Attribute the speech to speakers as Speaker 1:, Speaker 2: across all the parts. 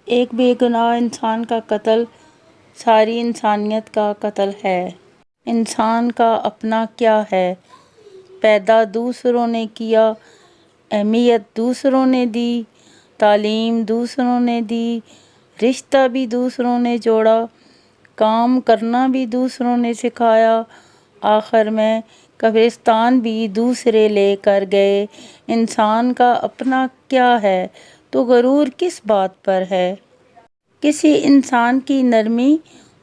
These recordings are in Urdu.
Speaker 1: ایک بے گناہ انسان کا قتل ساری انسانیت کا قتل ہے۔ انسان کا اپنا کیا ہے؟ پیدا دوسروں نے کیا، اہمیت دوسروں نے دی، تعلیم دوسروں نے دی، رشتہ بھی دوسروں نے جوڑا، کام کرنا بھی دوسروں نے سکھایا، آخر میں قبرستان بھی دوسرے لے کر گئے۔ انسان کا اپنا کیا ہے تو غرور کس بات پر ہے؟ کسی انسان کی نرمی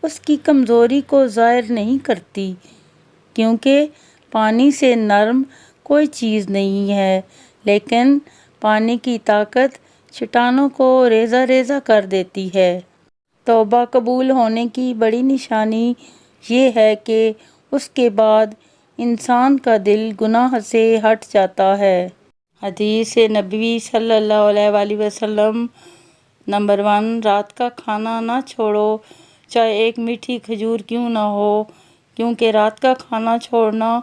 Speaker 1: اس کی کمزوری کو ظاہر نہیں کرتی، کیونکہ پانی سے نرم کوئی چیز نہیں ہے، لیکن پانی کی طاقت چٹانوں کو ریزہ ریزہ کر دیتی ہے۔ توبہ قبول ہونے کی بڑی نشانی یہ ہے کہ اس کے بعد انسان کا دل گناہ سے ہٹ جاتا ہے۔ حدیث نبوی صلی اللہ علیہ وآلہ وسلم نمبر 1، رات کا کھانا نہ چھوڑو چاہے ایک میٹھی کھجور کیوں نہ ہو، کیونکہ رات کا کھانا چھوڑنا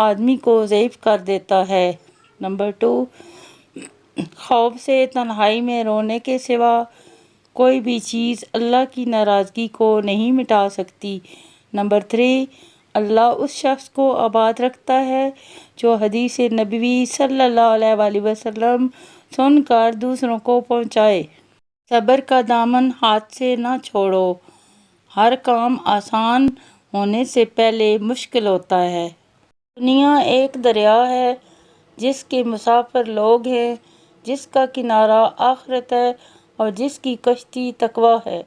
Speaker 1: آدمی کو ضعیف کر دیتا ہے۔ نمبر 2، خوف سے تنہائی میں رونے کے سوا کوئی بھی چیز اللہ کی ناراضگی کو نہیں مٹا سکتی۔ نمبر 3، اللہ اس شخص کو آباد رکھتا ہے جو حدیث نبوی صلی اللہ علیہ وآلہ وسلم سن کر دوسروں کو پہنچائے۔ صبر کا دامن ہاتھ سے نہ چھوڑو، ہر کام آسان ہونے سے پہلے مشکل ہوتا ہے۔ دنیا ایک دریا ہے جس کے مسافر لوگ ہیں، جس کا کنارہ آخرت ہے اور جس کی کشتی تقویٰ ہے۔